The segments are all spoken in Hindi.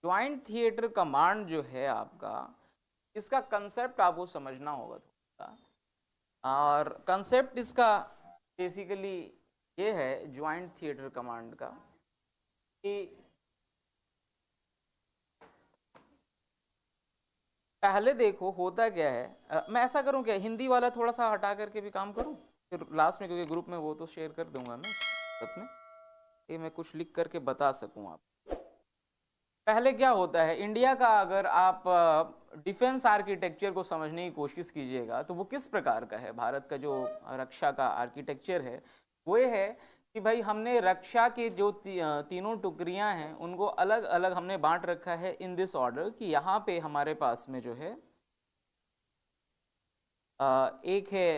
ज्वाइंट थिएटर कमांड जो है आपका, इसका कंसेप्ट आपको समझना होगा थोड़ा सा। और कंसेप्ट इसका बेसिकली ये है ज्वाइंट थिएटर कमांड का कि पहले देखो होता क्या है। मैं ऐसा करूं क्या, हिंदी वाला थोड़ा सा हटा करके भी काम करूं फिर लास्ट में, क्योंकि ग्रुप में वो तो शेयर कर दूंगा मैं साथ में, ये मैं कुछ लिख करके बता सकूं आप। पहले क्या होता है, इंडिया का अगर आप डिफेंस आर्किटेक्चर को समझने की कोशिश कीजिएगा तो वो किस प्रकार का है। भारत का जो रक्षा का आर्किटेक्चर है वो ये है कि भाई हमने रक्षा के जो तीनों टुकड़ियां हैं उनको अलग अलग हमने बांट रखा है इन दिस ऑर्डर कि यहाँ पे हमारे पास में जो है एक है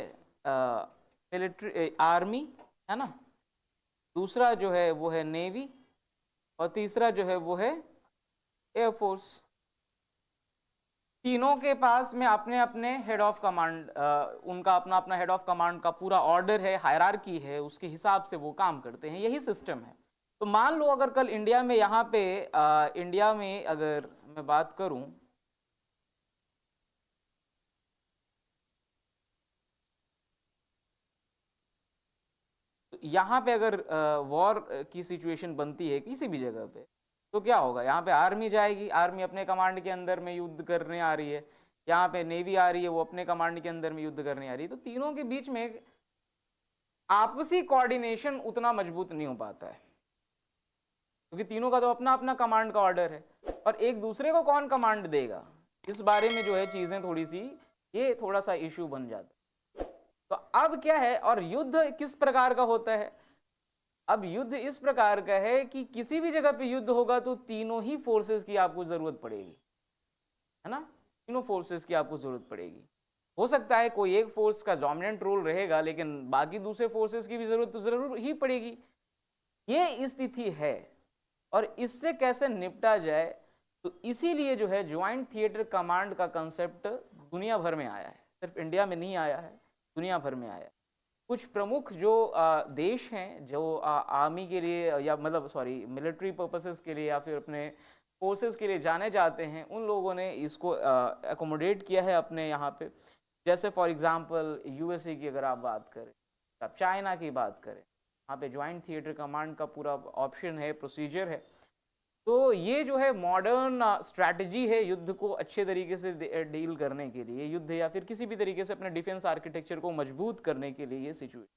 मिलिट्री आर्मी है ना, दूसरा जो है वो है नेवी, और तीसरा जो है वो है एयरफोर्स। तीनों के पास में अपने अपने हेड ऑफ कमांड, उनका अपना अपना हेड ऑफ कमांड का पूरा ऑर्डर है, हायरार्की है, उसके हिसाब से वो काम करते हैं, यही सिस्टम है। तो मान लो अगर कल इंडिया में यहाँ पे इंडिया में अगर मैं बात करूं, तो यहाँ पे अगर वॉर की सिचुएशन बनती है किसी भी जगह पे, तो क्या होगा, यहाँ पे आर्मी जाएगी, आर्मी अपने कमांड के अंदर में युद्ध करने आ रही है, यहाँ पे नेवी आ रही है, वो अपने कमांड के अंदर में युद्ध करने आ रही है। तो तीनों के बीच में आपसी कोऑर्डिनेशन उतना मजबूत नहीं हो पाता है, क्योंकि तीनों का तो अपना अपना कमांड का ऑर्डर है, और एक दूसरे को कौन कमांड देगा, इस बारे में जो है चीजें थोड़ी सी ये थोड़ा सा इश्यू बन जाता है। तो अब क्या है, और युद्ध किस प्रकार का होता है, अब युद्ध इस प्रकार का है कि किसी भी जगह पे युद्ध होगा तो तीनों ही फोर्सेस की आपको जरूरत पड़ेगी, है ना, तीनों फोर्सेस की आपको जरूरत पड़ेगी। हो सकता है कोई एक फोर्स का डोमिनेंट रोल रहेगा, लेकिन बाकी दूसरे फोर्सेस की भी जरूरत तो जरूर ही पड़ेगी। ये स्थिति है, और इससे कैसे निपटा जाए, तो इसीलिए जो है ज्वाइंट थिएटर कमांड का कंसेप्ट दुनिया भर में आया है, सिर्फ इंडिया में नहीं आया है, दुनिया भर में आया है। कुछ प्रमुख जो देश हैं जो आर्मी के लिए या मतलब सॉरी मिलिट्री पर्पसेस के लिए या फिर अपने फोर्सेस के लिए जाने जाते हैं, उन लोगों ने इसको एकोमोडेट किया है अपने यहाँ पे। जैसे फॉर एग्जांपल यूएसए की अगर आप बात करें, आप चाइना की बात करें, वहाँ पे ज्वाइंट थिएटर कमांड का पूरा ऑप्शन है, प्रोसीजर है। तो ये जो है मॉडर्न स्ट्रैटेजी है युद्ध को अच्छे तरीके से डील करने के लिए, युद्ध या फिर किसी भी तरीके से अपने डिफेंस आर्किटेक्चर को मजबूत करने के लिए ये सिचुएशन।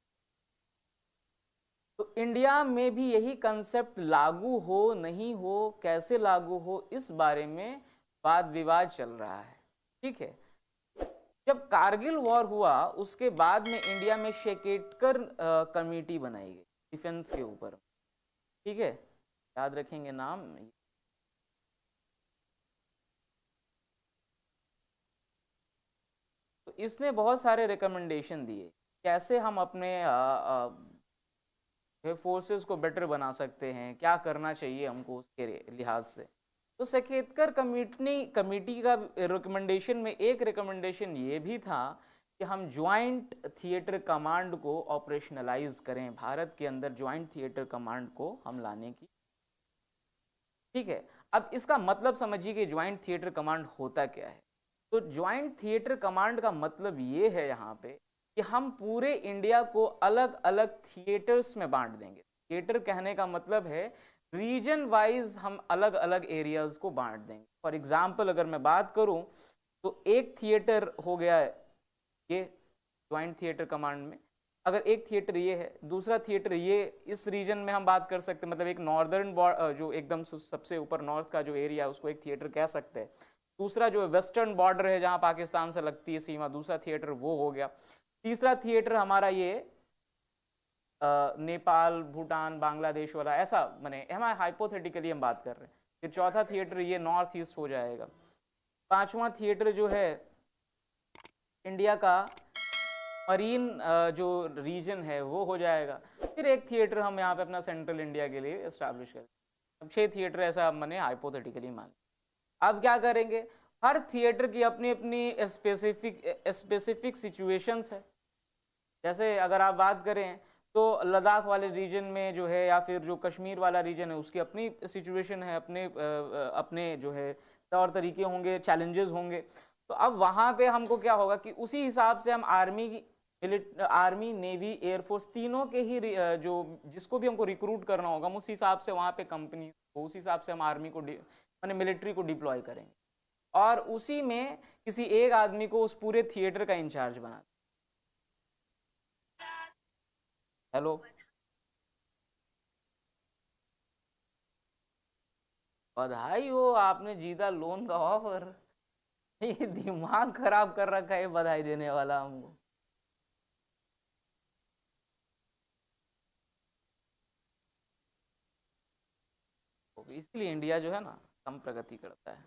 तो इंडिया में भी यही कंसेप्ट लागू हो नहीं हो, कैसे लागू हो, इस बारे में वाद विवाद चल रहा है। ठीक है, जब कारगिल वॉर हुआ उसके बाद में इंडिया में शेकेटकर कमेटी बनाई गई डिफेंस के ऊपर। ठीक है, याद रखेंगे नाम। तो इसने बहुत सारे रिकमेंडेशन दिए कैसे हम अपने फोर्सेस को बेटर बना सकते हैं, क्या करना चाहिए हमको उसके लिहाज से। तो सकेतकर कमेटी का रिकमेंडेशन में एक रिकमेंडेशन ये भी था कि हम ज्वाइंट थिएटर कमांड को ऑपरेशनलाइज करें, भारत के अंदर ज्वाइंट थिएटर कमांड को हम लाने की। ठीक है, अब इसका मतलब समझिए कि ज्वाइंट थिएटर कमांड होता क्या है। तो ज्वाइंट थिएटर कमांड का मतलब ये है यहाँ पे कि हम पूरे इंडिया को अलग अलग थिएटर्स में बांट देंगे। थिएटर कहने का मतलब है रीजन वाइज हम अलग अलग एरियाज को बांट देंगे। फॉर एग्जाम्पल अगर मैं बात करूं तो एक थिएटर हो गया ये ज्वाइंट थिएटर कमांड में, अगर एक थिएटर ये है, दूसरा थिएटर ये, इस रीजन में हम बात कर सकते हैं, मतलब एक नॉर्दर्न जो एकदम सबसे ऊपर नॉर्थ का जो एरिया है उसको एक थिएटर कह सकते हैं। दूसरा जो वेस्टर्न बॉर्डर है जहां पाकिस्तान से लगती है सीमा, दूसरा थिएटर वो हो गया। तीसरा थिएटर हमारा ये नेपाल, भूटान, बांग्लादेश वाला, ऐसा माने हमारे हाइपोथेटिकली हम बात कर रहे हैं। फिर चौथा थिएटर ये नॉर्थ ईस्ट हो जाएगा। पांचवा थिएटर जो है इंडिया का मरीन जो रीजन है वो हो जाएगा। फिर एक थिएटर हम यहाँ पे अपना सेंट्रल इंडिया के लिए एस्टैब्लिश करें। अब 6 थिएटर ऐसा मैंने हाइपोथेटिकली मान। अब क्या करेंगे, हर थिएटर की अपनी अपनी स्पेसिफिक सिचुएशंस है। जैसे अगर आप बात करें तो लद्दाख वाले रीजन में जो है, या फिर जो कश्मीर वाला रीजन है, उसकी अपनी सिचुएशन है, अपने जो है तौर तरीके होंगे, चैलेंजेस होंगे। तो अब वहाँ पे हमको क्या होगा कि उसी हिसाब से हम आर्मी, नेवी, एयरफोर्स तीनों के ही जो जिसको भी हमको रिक्रूट करना होगा, हम उस हिसाब से वहाँ पे कंपनी को, उस हिसाब से हम आर्मी को माने मिलिट्री को डिप्लॉय करेंगे, और उसी में किसी एक आदमी को उस पूरे थिएटर का इंचार्ज बना। हेलो, बधाई हो, आपने जीता लोन का ऑफर। ये दिमाग खराब कर रखा है बधाई देने वाला हमको। इसलिए इंडिया जो है ना कम प्रगति करता है।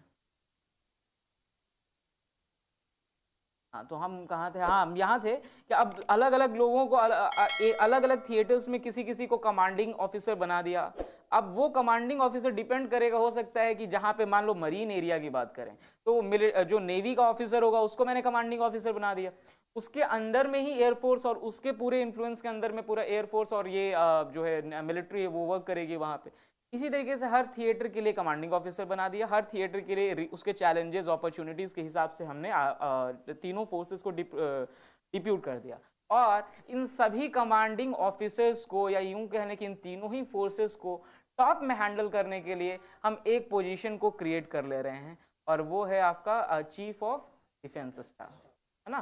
हाँ, तो हम कहाँ थे? हाँ, हम यहाँ थे कि अब अलग अलग लोगों को अलग अलग थिएटर्स में किसी किसी को कमांडिंग ऑफिसर बना दिया। अब वो कमांडिंग ऑफिसर डिपेंड करेगा, हो सकता है कि जहाँ पे मान लो मरीन एरिया की बात करें, तो जो नेवी का ऑफिसर होगा उसको मैंने कमांडिंग ऑफिसर बना दिया, उसके अंदर में ही एयरफोर्स, और उसके पूरे इन्फ्लुएंस के अंदर में पूरा एयरफोर्स और ये जो है मिलिट्री है वो वर्क करेगी वहाँ पे। इसी तरीके से हर थिएटर के लिए कमांडिंग ऑफिसर बना दिया, हर थिएटर के लिए उसके चैलेंजेस, अपॉर्चुनिटीज के हिसाब से हमने तीनों फोर्सेस को डिप्यूट कर दिया। और इन सभी कमांडिंग ऑफिसर्स को, या यूं कहने कि इन तीनों ही फोर्सेस को टॉप में हैंडल करने के लिए हम एक पोजीशन को क्रिएट कर ले रहे हैं, और वो है आपका चीफ ऑफ डिफेंस स्टाफ, है ना।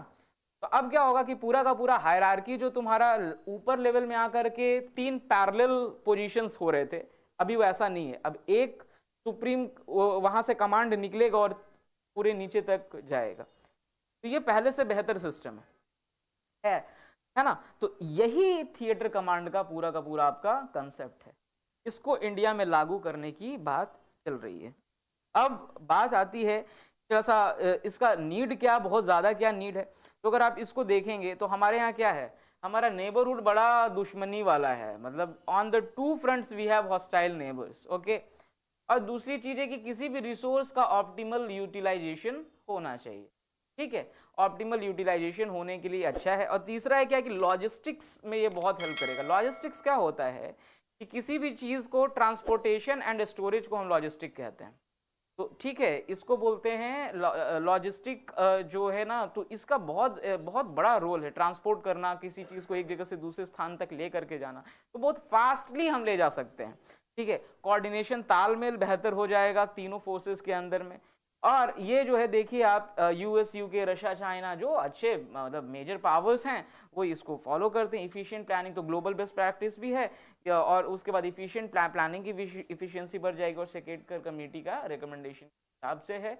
तो अब क्या होगा कि पूरा का पूरा हायरार्की जो तुम्हारा ऊपर लेवल में आकर के 3 पैरेलल पोजीशंस हो रहे थे, अभी वो ऐसा नहीं है। अब एक सुप्रीम वहां से कमांड निकलेगा और पूरे नीचे तक जाएगा। तो ये पहले से बेहतर सिस्टम है ना। तो यही थिएटर कमांड का पूरा आपका कंसेप्ट है। इसको इंडिया में लागू करने की बात चल रही है। अब बात आती है थोड़ा सा इसका नीड क्या, बहुत ज्यादा क्या नीड है। तो अगर आप इसको देखेंगे तो हमारे यहाँ क्या है, हमारा नेबरहुड बड़ा दुश्मनी वाला है, मतलब on the 2 fronts we have hostile neighbours, okay. और दूसरी चीज है कि किसी भी रिसोर्स का ऑप्टिमल यूटिलाइजेशन होना चाहिए, ठीक है। ऑप्टिमल यूटिलाइजेशन होने के लिए अच्छा है। और तीसरा है क्या कि लॉजिस्टिक्स में ये बहुत हेल्प करेगा। लॉजिस्टिक्स क्या होता है कि किसी भी चीज को ट्रांसपोर्टेशन एंड स्टोरेज को हम लॉजिस्टिक कहते हैं, तो ठीक है, इसको बोलते हैं लॉजिस्टिक जो है ना, तो इसका बहुत बड़ा रोल है। ट्रांसपोर्ट करना, किसी चीज को एक जगह से दूसरे स्थान तक ले करके जाना, तो बहुत फास्टली हम ले जा सकते हैं, ठीक है। कोऑर्डिनेशन, तालमेल बेहतर हो जाएगा तीनों फोर्सेस के अंदर में। और ये जो है देखिए आप, यूएस, यूके, रशिया, चाइना जो अच्छे मतलब मेजर पावर्स हैं, वो इसको फॉलो करते हैं। इफिशिएंट प्लानिंग तो ग्लोबल बेस्ट प्रैक्टिस भी है, और उसके बाद इफिशिएंट प्लानिंग की इफिशिएंसी बढ़ जाएगी, और सेक्रेटरी कमेटी का रिकमेंडेशन हिसाब से है।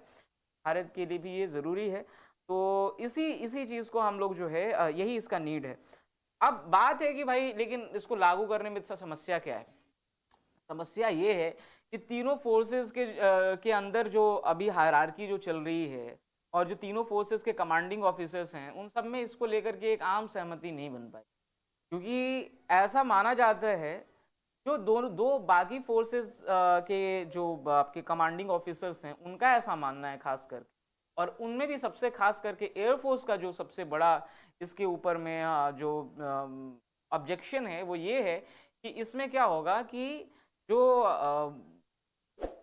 भारत के लिए भी ये ज़रूरी है। तो इसी चीज़ को हम लोग जो है यही इसका नीड है। अब बात है कि भाई लेकिन इसको लागू करने में समस्या क्या है। समस्या ये है कि तीनों फोर्सेस के अंदर जो अभी हायरार्की जो चल रही है, और जो तीनों फोर्सेस के कमांडिंग ऑफिसर्स हैं, उन सब में इसको लेकर के एक आम सहमति नहीं बन पाई। क्योंकि ऐसा माना जाता है, जो दो बाकी फोर्सेस के जो आपके कमांडिंग ऑफिसर्स हैं, उनका ऐसा मानना है खास करके, और उनमें भी सबसे खास करके एयरफोर्स का जो सबसे बड़ा इसके ऊपर में जो ऑब्जेक्शन है वो ये है कि इसमें क्या होगा कि जो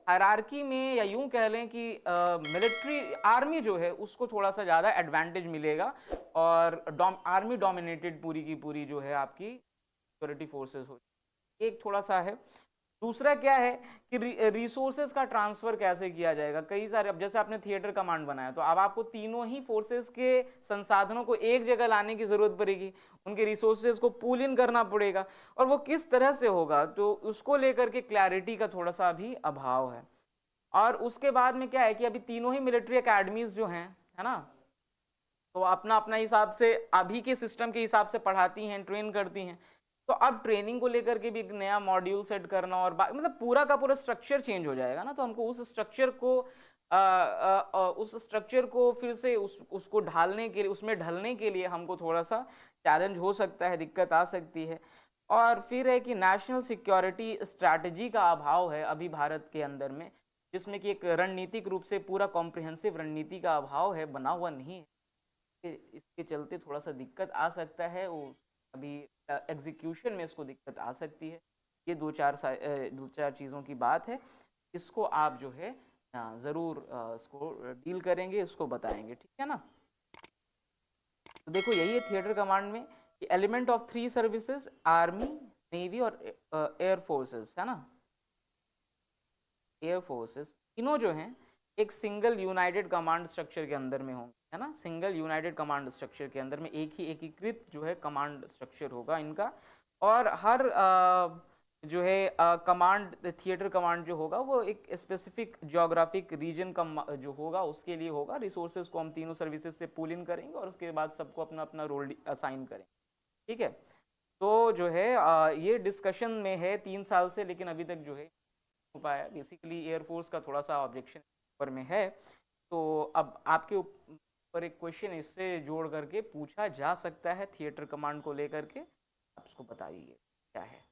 हायरार्की में, या यूं कह लें कि मिलिट्री आर्मी जो है उसको थोड़ा सा ज़्यादा एडवांटेज मिलेगा, और आर्मी डोमिनेटेड पूरी की पूरी जो है आपकी सिक्योरिटी फोर्सेस हो, एक थोड़ा सा है। दूसरा क्या है कि रिसोर्सेज का ट्रांसफर कैसे किया जाएगा। कई सारे, अब जैसे आपने थिएटर कमांड बनाया, तो अब आपको तीनों ही फोर्सेस के संसाधनों को एक जगह लाने की जरूरत पड़ेगी, उनके रिसोर्सेज को पूल इन करना पड़ेगा, और वो किस तरह से होगा, तो उसको लेकर के क्लैरिटी का थोड़ा सा भी अभाव है। और उसके बाद में क्या है कि अभी तीनों ही मिलिट्री अकेडमीज जो हैं, है ना, तो अपना अपना हिसाब से अभी के सिस्टम के हिसाब से पढ़ाती हैं, ट्रेन करती हैं। तो अब ट्रेनिंग को लेकर के भी एक नया मॉड्यूल सेट करना, और मतलब पूरा का पूरा स्ट्रक्चर चेंज हो जाएगा ना। तो हमको उस स्ट्रक्चर को फिर से उसको ढालने के लिए, उसमें ढलने के लिए हमको थोड़ा सा चैलेंज हो सकता है, दिक्कत आ सकती है। और फिर है कि नेशनल सिक्योरिटी स्ट्रैटेजी का अभाव है अभी भारत के अंदर में, जिसमें कि एक रणनीतिक रूप से पूरा कॉम्प्रिहेंसिव रणनीति का अभाव है, बना हुआ नहीं है। इसके चलते थोड़ा सा दिक्कत आ सकता है। वो अभी एग्जीक्यूशन में इसको दिक्कत आ सकती है। ये दो चार चीज़ों की बात है, इसको आप जो है ज़रूर इसको डील करेंगे, इसको बताएंगे, ठीक है ना। तो देखो यही है थिएटर कमांड में कि element of 3 services, army, navy और एयर फोर्सेस, है ना। एयर फोर्सेस तीनों जो हैं एक सिंगल यूनाइटेड कमांड स्ट्रक्चर के अंदर में होंगे, है ना। सिंगल यूनाइटेड कमांड स्ट्रक्चर के अंदर में एक ही एकीकृत जो है कमांड स्ट्रक्चर होगा इनका, और हर जो है कमांड, थिएटर कमांड जो होगा वो एक स्पेसिफिक ज्योग्राफिक रीजन का जो होगा उसके लिए होगा। रिसोर्सेज को हम तीनों सर्विसेज से पुल इन करेंगे और उसके बाद सबको अपना अपना रोल असाइन करेंगे, ठीक है। तो जो है ये डिस्कशन में है 3 साल से, लेकिन अभी तक जो है हो पाया। बेसिकली एयरफोर्स का थोड़ा सा ऑब्जेक्शन ऊपर में है, तो अब आपके ऊपर एक क्वेश्चन इससे जोड़ करके पूछा जा सकता है थिएटर कमांड को लेकर के, आप उसको बताइए क्या है।